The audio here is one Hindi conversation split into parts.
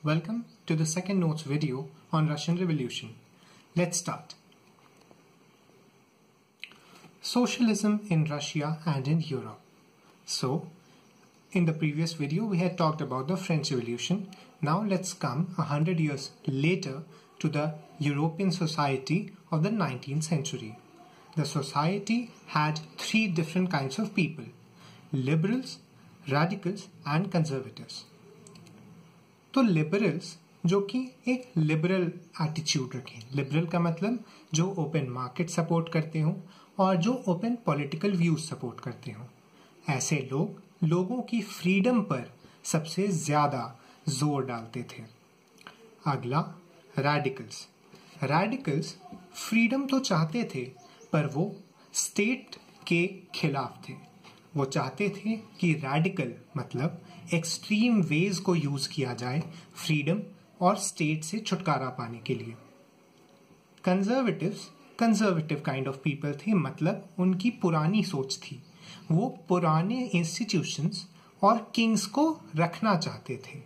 Welcome to the second notes video on Russian Revolution. Let's start. Socialism in Russia and in Europe. So, in the previous video we had talked about the French Revolution. Now let's come 100 years later to the European society of the 19th century. The society had three different kinds of people: liberals, radicals and conservatives. तो लिबरल्स जो कि एक लिबरल एटीट्यूड रखें, लिबरल का मतलब जो ओपन मार्केट सपोर्ट करते हो और जो ओपन पॉलिटिकल व्यूज सपोर्ट करते हो, ऐसे लोग लोगों की फ्रीडम पर सबसे ज्यादा जोर डालते थे। अगला रैडिकल्स। रैडिकल्स फ्रीडम तो चाहते थे पर वो स्टेट के खिलाफ थे। वो चाहते थे कि रैडिकल मतलब एक्सट्रीम वेज को यूज किया जाए फ्रीडम और स्टेट से छुटकारा पाने के लिए। Conservatives conservative kind of people थे, मतलब उनकी पुरानी सोच थी। वो पुराने इंस्टीट्यूशंस और किंग्स को रखना चाहते थे।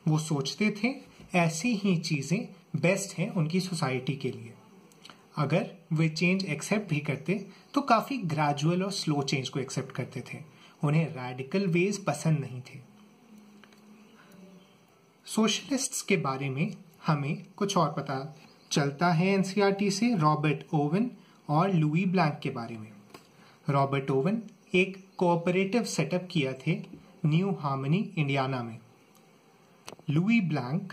वो सोचते थे ऐसी ही चीजें बेस्ट हैं उनकी सोसाइटी के लिए। अगर वे चेंज एक्सेप्ट भी करते तो काफी ग्रेजुअल और स्लो चेंज को एक्सेप्ट करते थे। उन्हें रैडिकल वेज पसंद नहीं थे। सोशलिस्ट्स के बारे में हमें कुछ और पता चलता है एनसीईआरटी से, रॉबर्ट ओवन और लुई ब्लैंक के बारे में। रॉबर्ट ओवन एक कोऑपरेटिव सेटअप किया थे न्यू हार्मनी इंडियाना में। लुई ब्लैंक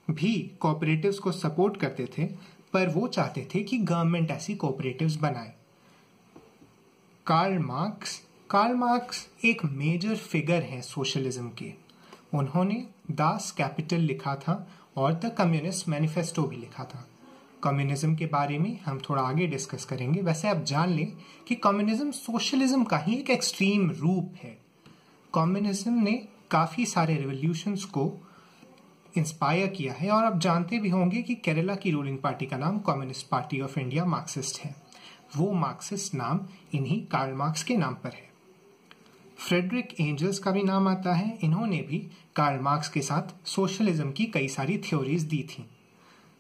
भी कोऑपरेटिव्स को सपोर्ट करते थे, पर वो चाहते थे कि गवर्नमेंट ऐसी कोऑपरेटिव्स बनाए। कार्ल मार्क्स एक मेजर फिगर हैं सोशलिज्म के। उन्होंने दास कैपिटल लिखा था और द कम्युनिस्ट मैनिफेस्टो भी लिखा था। कम्युनिज्म के बारे में हम थोड़ा आगे डिस्कस करेंगे। वैसे आप जान लें कि कम्युनिज्म सोशलिज्म का ही एक एक्सट्रीम रूप है। कम्युनिज्म ने काफी सारे रिवॉल्यूशंस को इंस्पायर किया है और आप जानते भी होंगे कि केरला की रूलिंग पार्टी का नाम communist party of India Marxist है। वो मार्क्सिस्ट नाम इन्हीं कार्ल मार्क्स के नाम पर है। फ्रेडरिक एंजल्स का भी नाम आता है। इन्होंने भी कार्ल मार्क्स के साथ सोशलिज्म की कई सारी थ्योरीज दी थी।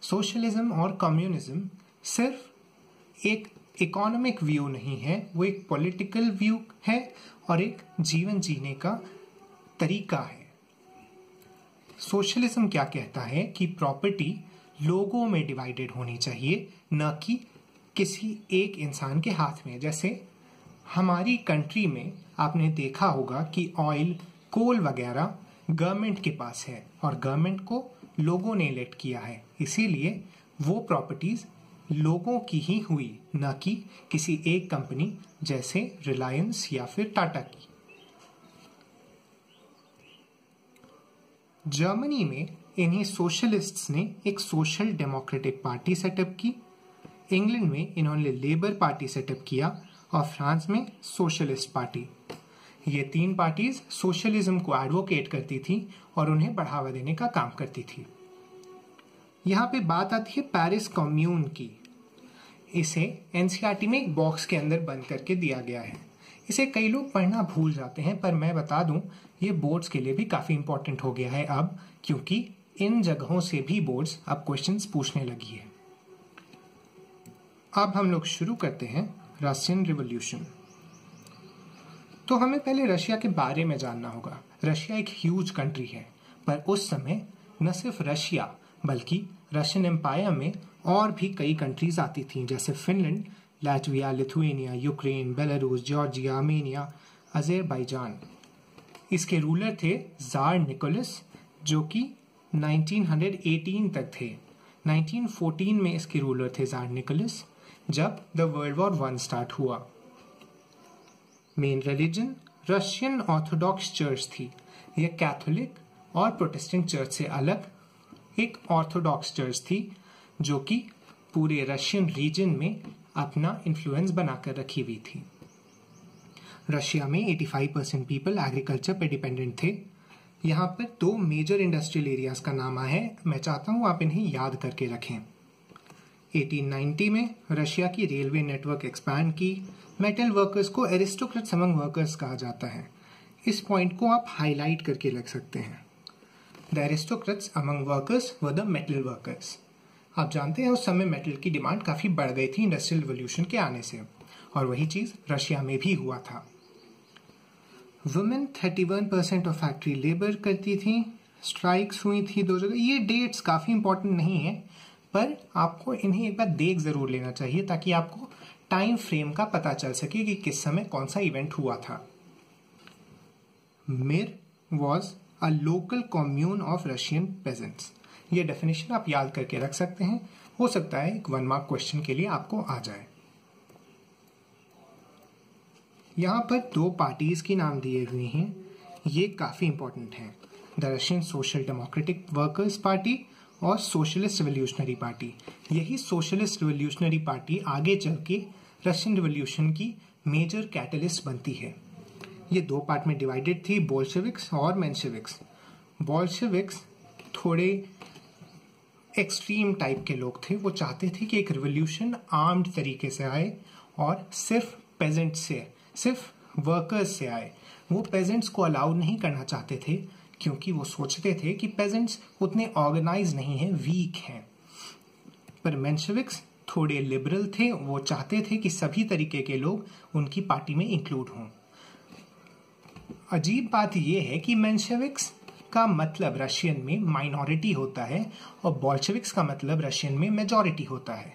सोशलिज्म और कम्युनिज्म सिर्फ एक इकोनॉमिक व्यू नहीं है, वो एक पॉलिटिकल व्यू है और एक जीवन जीने का तरीका है। सोशलिज्म क्या कहता है कि प्रॉपर्टी लोगों में डिवाइडेड होनी चाहिए, न कि किसी एक इंसान के हाथ में। जैसे हमारी कंट्री में आपने देखा होगा कि ऑयल, कोल वगैरह गवर्नमेंट के पास है और गवर्नमेंट को लोगों ने इलेक्ट किया है, इसीलिए वो प्रॉपर्टीज लोगों की ही हुई, न कि किसी एक कंपनी जैसे रिलायंस या फिर टाटा की। जर्मनी में इन्हीं सोशलिस्ट्स ने एक सोशल डेमोक्रेटिक पार्टी सेटअप की। इंग्लैंड में इन्होंने लेबर पार्टी सेटअप किया और फ्रांस में सोशलिस्ट पार्टी। ये तीन पार्टीज सोशलिज्म को एडवोकेट करती थी और उन्हें बढ़ावा देने का काम करती थी। यहाँ पे बात आती है पेरिस कम्यून की। इसे एनसीईआरटी में एक बॉक्स के अंदर बंद करके दिया गया है। इसे कई लोग पढ़ना भूल जाते हैं, पर मैं बता दूं ये बोर्ड्स के लिए भी काफी इंपॉर्टेंट हो गया है अब, क्योंकि इन जगहों से भी बोर्ड्स अब क्वेश्चंस पूछने लगी है। अब हम लोग शुरू करते हैं रशियन रिवॉल्यूशन। तो हमें पहले रशिया के बारे में जानना होगा। रशिया एक ह्यूज कंट्री है, पर उस समय न सिर्फ रशिया बल्कि रशियन एम्पायर में और भी कई कंट्रीज आती थीं, जैसे Finland, Latvia, Lithuania, Ukraine, Belarus, Georgia, Armenia, Azerbaijan. इसके रूलर थे जार निकोलस, जो कि 1918 तक थे। 1914 में इसके रूलर थे जार निकोलस, जब द वर्ल्ड वॉर 1 स्टार्ट हुआ। Main religion Russian Orthodox church थी। यह कैथोलिक और प्रोटेस्टेंट चर्च से अलग एक ऑर्थोडॉक्स चर्च थी, जो कि पूरे रशियन रीजन में अपना इन्फ्लुएंस बनाकर रखी हुई थी। रशिया में 85% पीपल एग्रीकल्चर पे डिपेंडेंट थे। यहाँ पर दो मेजर इंडस्ट्रियल एरियाज का नाम आया है, मैं चाहता हूँ आप इन्हें याद करके रखें। 1890 में रशिया की रेलवे नेटवर्क एक्सपैंड की। मेटल वर्कर्स को एरिस्टोक्रेट्स अमंग वर्कर्स कहा जाता है। इस पॉइंट को आप हाईलाइट करके रख सकते हैं। The aristocrats among workers were the metal workers. आप जानते हैं उस समय मेटल की डिमांड काफी बढ़ गई थी इंडस्ट्रियल रिवॉल्यूशन के आने से, और वही चीज रशिया में भी हुआ था। वुमेन 31% ऑफ फैक्ट्री लेबर करती थी, स्ट्राइक्स हुई थी 2 जगह। ये डेट्स काफी इंपॉर्टेंट नहीं है, पर आपको इन्हें एक बार देख जरूर लेना चाहिए ताकि आपको टाइम फ्रेम का पता चल सके कि किस समय कौन सा इवेंट हुआ था। मिर was a local commune of Russian pageants. ये डेफिनेशन आप याद करके रख सकते हैं, हो सकता है एक 1 मार्क क्वेश्चन के लिए आपको आ जाए। यहां पर 2 पार्टीज के नाम दिए हुए हैं, ये काफी इंपॉर्टेंट हैं, the Russian social democratic workers party और सोशलिस्ट रिवोल्यूशनरी पार्टी। यही सोशलिस्ट रिवोल्यूशनरी पार्टी आगे चल के रशियन रिवोल्यूशन की मेजर कैटलिस्ट बनती है। ये 2 पार्ट में डिवाइडेड थी, बोल्शेविक्स और मेंशेविक्स। बोल्शेविक्स थोड़े एक्सट्रीम टाइप के लोग थे, वो चाहते थे कि एक रिवोल्यूशन आर्म्ड तरीके से आए और सिर्फ पेजेंट से, सिर्फ वर्कर्स से आए। वो पेजेंट्स को अलाउ नहीं करना चाहते थे क्योंकि वो सोचते थे कि पेजेंट्स उतने ऑर्गेनाइज नहीं हैं, वीक हैं। पर मेंशेविक्स थोड़े लिबरल थे, वो चाहते थे कि सभी तरीके के लोग उनकी पार्टी में इंक्लूड हों। अजीब बात यह है कि मेंशेविक्स का मतलब रशियन में माइनॉरिटी होता है और बोल्शेविक्स का मतलब रशियन में मेजॉरिटी होता है,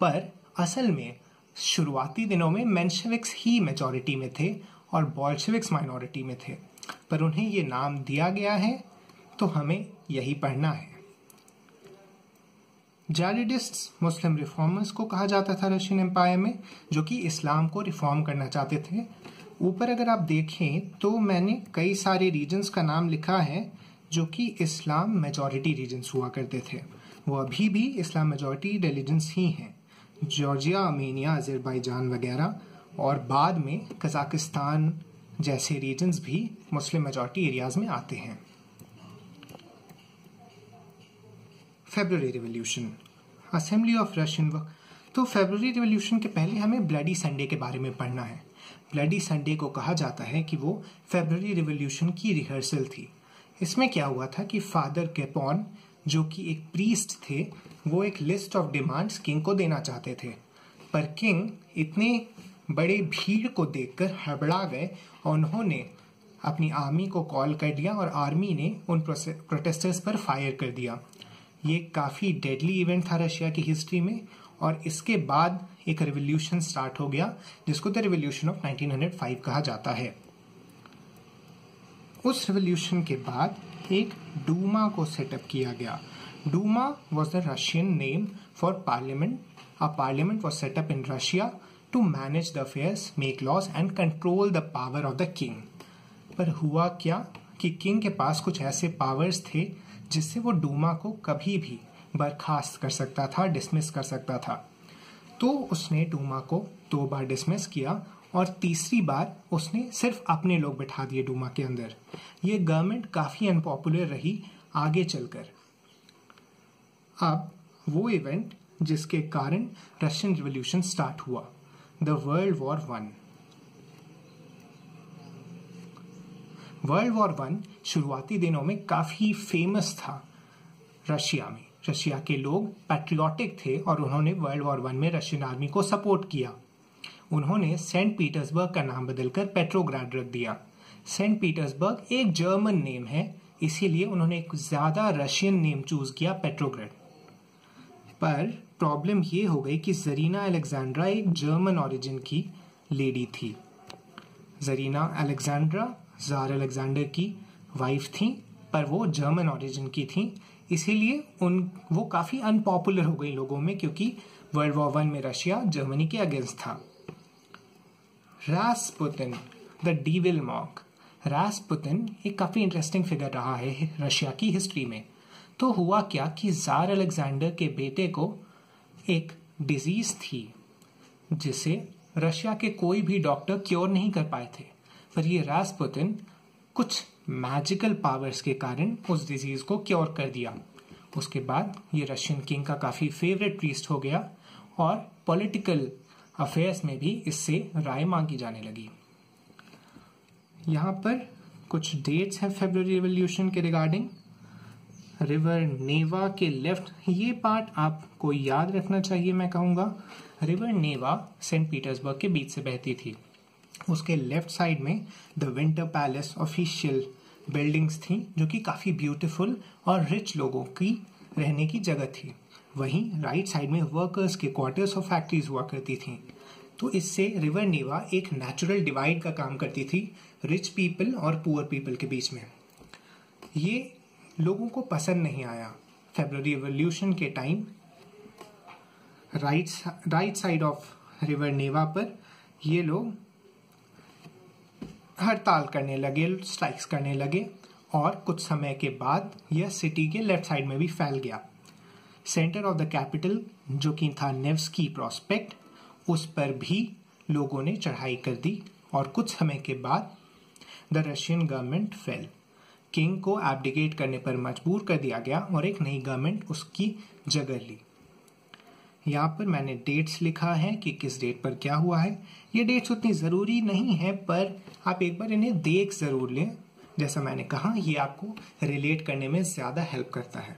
पर असल में शुरुआती दिनों में मेंशेविक्स ही मेजॉरिटी में थे और बोल्शेविक्स माइनॉरिटी में थे, पर उन्हें ये नाम दिया गया है तो हमें यही पढ़ना है। जालिडिस्ट्स मुस्लिम रिफॉर्मर्स को कहा जाता था रशियन एम्पायर में, जो कि इस्लाम को रिफॉर्म करना चाहते थे। ऊपर अगर आप देखें तो मैंने कई सारे रीजन्स का नाम लिखा है जो कि इस्लाम मेजॉरिटी रीजन्स हुआ करते थे। वो अभी भी इस्लाम मेजॉरिटी रिलीजन्स ही हैं, जॉर्जिया, आर्मेनिया, अजरबैजान वगैरह, और बाद में कजाकिस्तान जैसे रीजन्स भी मुस्लिम मेजॉरिटी एरियाज में आते हैं। February revolution, assembly of Russian work. तो फेब्रुअरी रिवॉल्यूशन के पहले हमें ब्लडी संडे के बारे में पढ़ना है। ब्लडी संडे को कहा जाता है कि वो फेब्रुअरी रिवॉल्यूशन की रिहर्सल थी। इसमें क्या हुआ था कि फादर कैपॉन, जो कि एक प्रीस्ट थे, वो एक लिस्ट ऑफ डिमांड्स किंग को देना चाहते थे, पर किंग इतने बड़े भीड़ को देखकर हड़बड़ा गए और उन्होंने अपनी आर्मी को कॉल कर दिया और आर्मी ने उन प्रोटेस्टर्स पर फायर कर दिया। ये काफी डेडली इवेंट था रशिया की हिस्ट्री में, और इसके बाद एक रिवॉल्यूशन स्टार्ट हो गया जिसको द रिवॉल्यूशन ऑफ 1905 कहा जाता है। उस रिवॉल्यूशन के बाद एक डूमा को सेटअप किया गया। Duma was the Russian name for parliament. A parliament was set up in Russia to manage the affairs, make laws and control the power of the king. पर हुआ क्या कि किंग के पास कुछ ऐसे पावर्स थे जिससे वो डूमा को कभी भी बर्खास्त कर सकता था, डिसमिस कर सकता था। तो उसने डूमा को 2 बार डिसमिस किया और तीसरी बार उसने सिर्फ अपने लोग बिठा दिए डूमा के अंदर। ये गवर्नमेंट काफी अनपॉपुलर रही आगे चलकर। अब वो इवेंट जिसके कारण रशियन रिवॉल्यूशन स्टार्ट हुआ, the world war 1। World war 1 शुरुआती दिनों में काफी फेमस था रशिया में। रशिया के लोग पैट्रियोटिक थे और उन्होंने वर्ल्ड वॉर 1 में रशियन आर्मी को सपोर्ट किया। उन्होंने सेंट पीटर्सबर्ग का नाम बदलकर पेट्रोग्राड रख दिया। सेंट पीटर्सबर्ग एक जर्मन नेम है, इसीलिए उन्होंने एक ज्यादा रशियन नेम चूज किया, पेट्रोग्राड। पर प्रॉब्लम ये हो गई कि जरीना अलेक्जेंड्रा एक जर्मन ओरिजिन की लेडी थी। जरीना अलेक्जेंड्रा जार अलेक्जेंडर की वाइफ थी, पर वो जर्मन ओरिजिन की थी, इसीलिए वो काफी अनपॉपुलर हो गई लोगों में, क्योंकि वर्ल्ड वॉर 1 में रशिया जर्मनी के अगेंस्ट था। Rasputin, the डीविल monk. रास्पुतिन एक काफी इंटरेस्टिंग फिगर रहा है रशिया की हिस्ट्री में। तो हुआ क्या कि जार अलेक्जेंडर के बेटे को एक डिजीज थी जिसे रशिया के कोई भी डॉक्टर क्योर नहीं कर पाए थे, पर ये रास्पुतिन कुछ मैजिकल पावर्स के कारण उस डिजीज को क्योर कर दिया। उसके बाद ये रशियन किंग का काफी फेवरेट प्रीस्ट हो गया और पॉलिटिकल अफेयर्स में भी इससे राय मांगी जाने लगी। यहाँ पर कुछ डेट्स हैं फेब्रुअरी रिवॉल्यूशन के रिगार्डिंग। रिवर नेवा के लेफ्ट, ये पार्ट आपको याद रखना चाहिए मैं कहूँगा। रिवर नेवा सेंट पीटर्सबर्ग के बीच से बहती थी। उसके लेफ्ट साइड में the winter palace official buildings थी जो कि काफ़ी ब्यूटीफुल और रिच लोगों की रहने की जगह थी। वहीं राइट साइड में वर्कर्स के क्वार्टर्स और फैक्ट्रीज हुआ करती थी। तो इससे रिवर नेवा एक नेचुरल डिवाइड का काम करती थी रिच पीपल और पुअर पीपल के बीच में। ये लोगों को पसंद नहीं आया। फरवरी रिवॉल्यूशन के time right side of river Neva पर ये लोग हड़ताल करने लगे, स्ट्राइक्स करने लगे और कुछ समय के बाद यह सिटी के लेफ्ट साइड में भी फैल गया। सेंटर ऑफ द कैपिटल जो कि था नेव्स्की प्रॉस्पेक्ट, उस पर भी लोगों ने चढ़ाई कर दी और कुछ समय के बाद the Russian government fail. King को एब्डिकेट करने पर मजबूर कर दिया गया और एक नई गवर्नमेंट उसकी जगह ली। यहाँ पर मैंने डेट्स लिखा है कि किस डेट पर क्या हुआ है। ये डेट्स उतनी ज़रूरी नहीं है पर आप एक बार इन्हें देख ज़रूर लें। जैसा मैंने कहा, ये आपको रिलेट करने में ज़्यादा हेल्प करता है।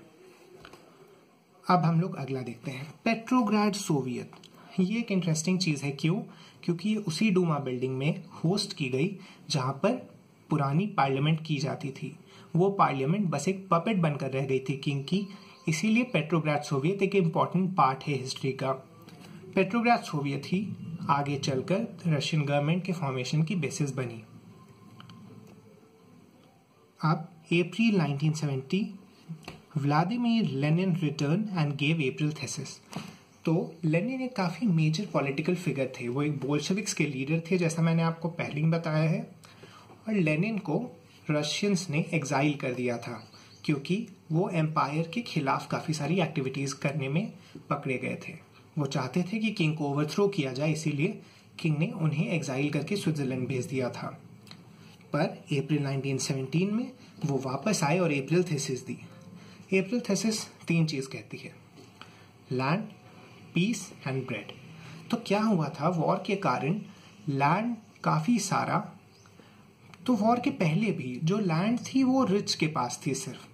अब हम लोग अगला देखते हैं, पेट्रोग्राड सोवियत। ये एक इंटरेस्टिंग चीज़ है। क्यों? क्योंकि ये उसी डूमा बिल्डिंग में होस्ट की गई जहाँ पर पुरानी पार्लियामेंट की जाती थी। वो पार्लियामेंट बस एक पपेट बनकर रह गई थी किंग की, इसीलिए पेट्रोग्राड सोवियत एक इम्पॉर्टेंट पार्ट है हिस्ट्री का। पेट्रोग्राड सोवियत ही आगे चलकर रशियन गवर्नमेंट के फॉर्मेशन की बेसिस बनी। अब अप्रैल 1970 Vladimir Lenin return and gave April thesis. तो लेनिन एक काफ़ी मेजर पॉलिटिकल फिगर थे। वो एक बोल्शेविक्स के लीडर थे, जैसा मैंने आपको पहले ही बताया है। और लेनिन को रशियंस ने एग्जाइल कर दिया था क्योंकि वो एम्पायर के खिलाफ काफ़ी सारी एक्टिविटीज़ करने में पकड़े गए थे। वो चाहते थे कि किंग को ओवरथ्रो किया जाए, इसीलिए किंग ने उन्हें एग्जाइल करके स्विट्जरलैंड भेज दिया था। पर अप्रैल 1917 में वो वापस आए और अप्रैल थीसिस दी। अप्रैल थीसिस 3 चीज़ कहती है, लैंड, पीस एंड ब्रेड। तो क्या हुआ था, वॉर के कारण लैंड काफ़ी सारा, तो वॉर के पहले भी जो लैंड थी वो रिच के पास थी सिर्फ,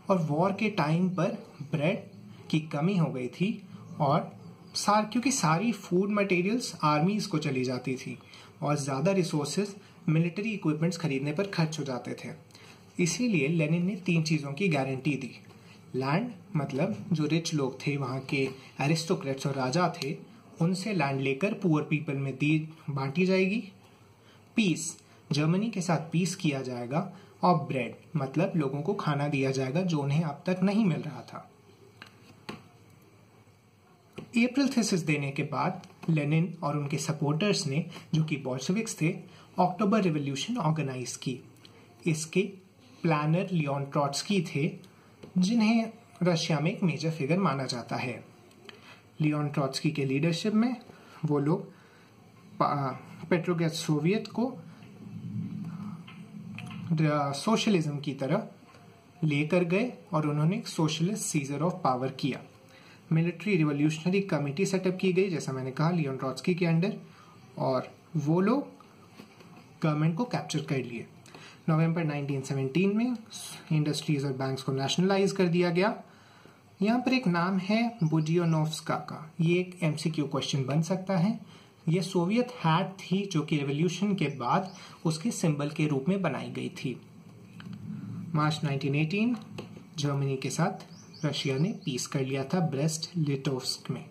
और वॉर के टाइम पर ब्रेड की कमी हो गई थी और क्योंकि सारी फूड मटेरियल्स आर्मीज को चली जाती थी और ज़्यादा रिसोर्सेज मिलिट्री इक्विपमेंट्स खरीदने पर खर्च हो जाते थे। इसीलिए लेनिन ने 3 चीज़ों की गारंटी दी। लैंड मतलब जो रिच लोग थे, वहाँ के एरिस्टोक्रेट्स और राजा थे, उनसे लैंड लेकर पुअर पीपल में बांटी जाएगी। पीस, जर्मनी के साथ पीस किया जाएगा। और ब्रेड मतलब लोगों को खाना दिया जाएगा जो उन्हें अब तक नहीं मिल रहा था। अप्रैल थीसिस देने के बाद लेनिन और उनके सपोर्टर्स ने, जो कि बोल्शेविक्स थे, अक्टूबर रिवॉल्यूशन ऑर्गेनाइज की। इसके प्लानर लियोन ट्रॉट्स्की थे, जिन्हें रशिया में एक मेजर फिगर माना जाता है। लियोन ट्रॉट्स्की के लीडरशिप में वो लोग पेट्रोग्राड सोवियत को सोशलिज्म की तरह लेकर गए और उन्होंने एक सोशलिस्ट सीजर ऑफ पावर किया। मिलिट्री रिवॉल्यूशनरी कमेटी सेटअप की गई, जैसा मैंने कहा, लियोन ट्रॉट्स्की के अंडर, और वो लोग गवर्नमेंट को कैप्चर कर लिए। नवंबर 1917 में इंडस्ट्रीज और बैंक्स को नेशनलाइज कर दिया गया। यहाँ पर एक नाम है बुडियोनोव्स्का का। ये एक MCQ क्वेश्चन बन सकता है। ये सोवियत हैट थी जो कि रेवोल्यूशन के बाद उसके सिंबल के रूप में बनाई गई थी। मार्च 1918 जर्मनी के साथ रशिया ने पीस कर लिया था ब्रेस्ट लिटोव्स्क में।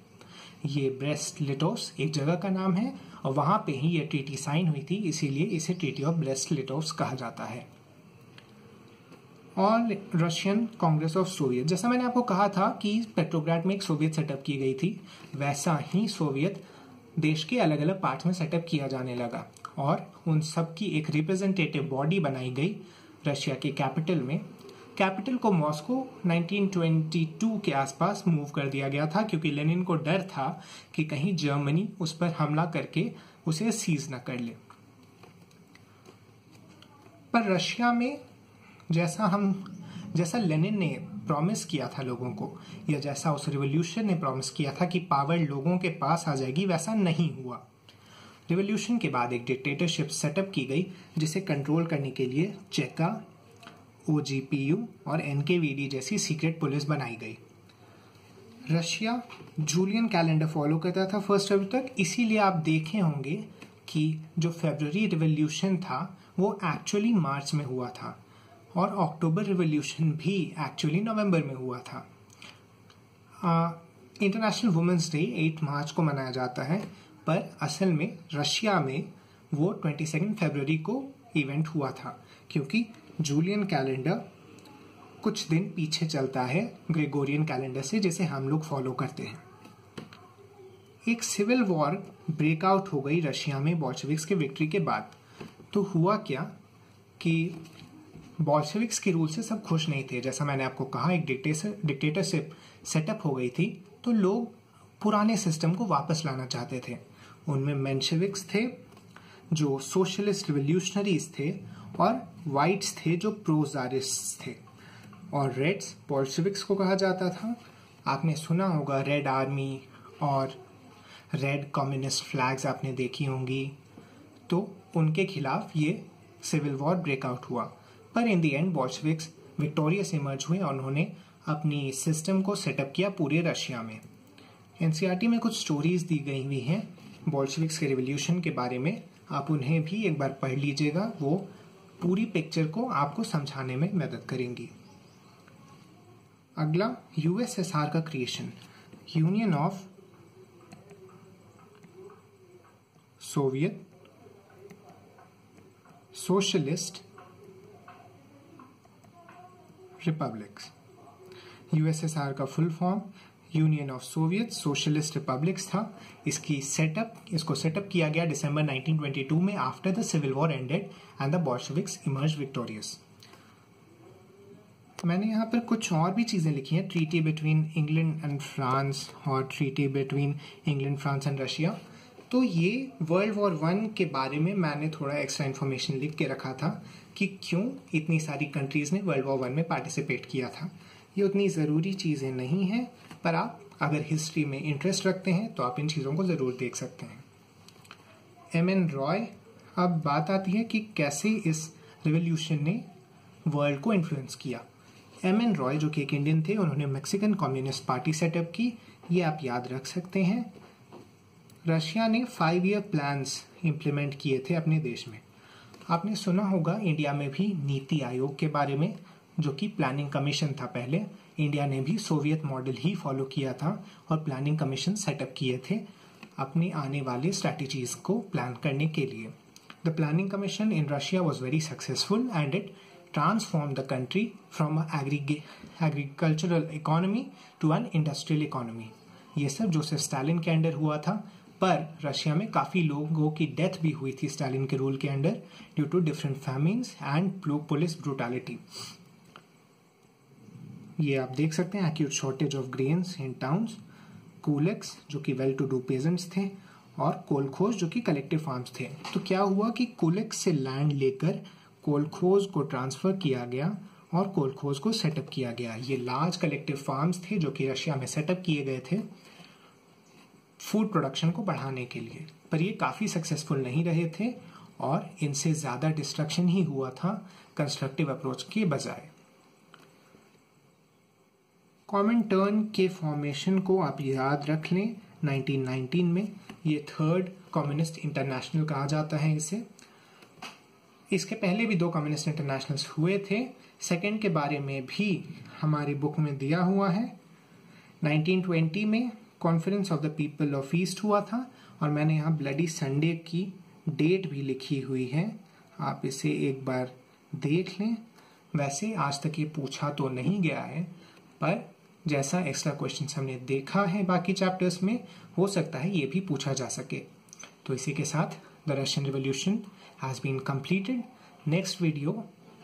ये ब्रेस्ट लिटोव्स्क एक जगह का नाम है और वहां पे ही ये ट्रीटी साइन हुई थी, इसीलिए इसे ट्रीटी ऑफ ब्रेस्ट लिटोव्स्क कहा जाता है। और रशियन कांग्रेस ऑफ सोवियत, जैसा मैंने आपको कहा था कि पेट्रोग्राड में एक सोवियत सेटअप की गई थी, वैसा ही सोवियत देश के अलग अलग पार्ट्स में सेटअप किया जाने लगा और उन सब की एक रिप्रेजेंटेटिव बॉडी बनाई गई रशिया के कैपिटल में। कैपिटल को मॉस्को 1922 के आसपास मूव कर दिया गया था क्योंकि लेनिन को डर था कि कहीं जर्मनी उस पर हमला करके उसे सीज न कर ले। पर रशिया में जैसा लेनिन ने प्रॉमिस किया था लोगों को, या जैसा उस रिवॉल्यूशन ने प्रॉमिस किया था कि पावर लोगों के पास आ जाएगी, वैसा नहीं हुआ। रिवॉल्यूशन के बाद एक डिक्टेटरशिप सेटअप की गई जिसे कंट्रोल करने के लिए चेका OGPU और NKVD जैसी सीक्रेट पुलिस बनाई गई। रशिया जूलियन कैलेंडर फॉलो करता था 1 फरवरी तक, इसीलिए आप देखे होंगे कि जो फरवरी रिवॉल्यूशन था वो एक्चुअली मार्च में हुआ था और अक्टूबर रिवॉल्यूशन भी एक्चुअली नवंबर में हुआ था। इंटरनेशनल वुमेन्स डे 8 मार्च को मनाया जाता है, पर असल में रशिया में वो 22 फरवरी को इवेंट हुआ था, क्योंकि जूलियन कैलेंडर कुछ दिन पीछे चलता है ग्रेगोरियन कैलेंडर से, जिसे हम लोग फॉलो करते हैं। एक सिविल वॉर ब्रेकआउट हो गई रशिया में बोल्शेविक्स के विक्ट्री के बाद। तो हुआ क्या कि बोल्शेविक्स के रूल से सब खुश नहीं थे। जैसा मैंने आपको कहा, एक डिक्टेटरशिप सेटअप हो गई थी, तो लोग पुराने सिस्टम को वापस लाना चाहते थे। उनमें मेंशेविक्स थे जो सोशलिस्ट रिवोल्यूशनरीज थे, और व्हाइट्स थे जो प्रोजारिस्ट थे, और रेड्स बोल्शेविक्स को कहा जाता था। आपने सुना होगा रेड आर्मी और रेड कम्युनिस्ट फ्लैग्स आपने देखी होंगी। तो उनके खिलाफ ये सिविल वॉर ब्रेकआउट हुआ, पर in the end Bolsheviks victorious emerge हुए और उन्होंने अपनी सिस्टम को सेटअप किया पूरे रशिया में। एनसीईआरटी में कुछ स्टोरीज दी गई हुई हैं बोल्शेविक्स के रिवॉल्यूशन के बारे में, आप उन्हें भी एक बार पढ़ लीजिएगा, वो पूरी पिक्चर को आपको समझाने में मदद करेंगी। अगला यूएसएसआर का creation, Union of Soviet Socialist Republics. USSR का full form Union of Soviet Socialist Republics था। इसको सेटअप किया गया दिसंबर 1922 में, after the civil war ended and the Bolsheviks emerge victorious. मैंने यहाँ पर कुछ और भी चीजें लिखी हैं, treaty between England and France और treaty between England, France and Russia. तो ये वर्ल्ड वॉर 1 के बारे में मैंने थोड़ा एक्स्ट्रा इन्फॉर्मेशन लिख के रखा था कि क्यों इतनी सारी कंट्रीज ने वर्ल्ड वॉर 1 में पार्टिसिपेट किया था। ये उतनी ज़रूरी चीज़ें नहीं हैं, पर आप अगर हिस्ट्री में इंटरेस्ट रखते हैं तो आप इन चीज़ों को ज़रूर देख सकते हैं। M.N. रॉय। अब बात आती है कि कैसे इस रिवॉल्यूशन ने वर्ल्ड को इन्फ्लुएंस किया। M.N. रॉय जो कि एक इंडियन थे, उन्होंने मैक्सिकन कम्युनिस्ट पार्टी सेटअप की, ये आप याद रख सकते हैं। रशिया ने 5 ईयर प्लान्स इम्प्लीमेंट किए थे अपने देश में। आपने सुना होगा इंडिया में भी नीति आयोग के बारे में, जो कि प्लानिंग कमीशन था पहले। इंडिया ने भी सोवियत मॉडल ही फॉलो किया था और प्लानिंग कमीशन सेटअप किए थे अपनी आने वाले स्ट्रैटेजीज को प्लान करने के लिए। The planning commission in Russia was very successful and it transformed the country from an agricultural economy to an industrial economy। ये सब जोसेफ स्टालिन के अंडर हुआ था, पर रशिया में काफी लोगों की डेथ भी हुई थी स्टालिन के रूल के under due to different famines and police brutality. ये आप देख सकते हैं, acute shortage of grains in towns, kulaks जो कि वेल टू डू पेजेंट्स थे, और कोलखोज जो कि कलेक्टिव फार्म्स थे। तो क्या हुआ कि कूलेक्स से लैंड लेकर कोलखोज को ट्रांसफर किया गया और कोलखोज को सेटअप किया गया। ये लार्ज कलेक्टिव फार्म्स थे जो कि रशिया में सेटअप किए गए थे फूड प्रोडक्शन को बढ़ाने के लिए, पर ये काफी सक्सेसफुल नहीं रहे थे और इनसे ज्यादा डिस्ट्रक्शन ही हुआ था कंस्ट्रक्टिव अप्रोच के बजाय। कॉमिंटर्न के फॉर्मेशन को आप याद रख लें 1919 में, ये थर्ड कम्युनिस्ट इंटरनेशनल कहा जाता है इसे। इसके पहले भी 2 कम्युनिस्ट इंटरनेशनल्स हुए थे, सेकेंड के बारे में भी हमारी बुक में दिया हुआ है। 1920 में conference of the people of east हुआ था, और मैंने यहाँ ब्लडी संडे की डेट भी लिखी हुई है, आप इसे एक बार देख लें। वैसे आज तक ये पूछा तो नहीं गया है, पर जैसा एक्स्ट्रा क्वेश्चन हमने देखा है बाकी चैप्टर्स में, हो सकता है ये भी पूछा जा सके। तो इसी के साथ the Russian revolution has been completed। Next video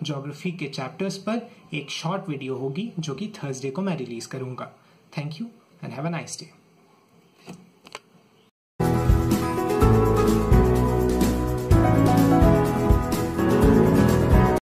geography के चैप्टर्स पर एक शॉर्ट वीडियो होगी जो कि थर्सडे को मैं रिलीज करूंगा। Thank you and have a nice day.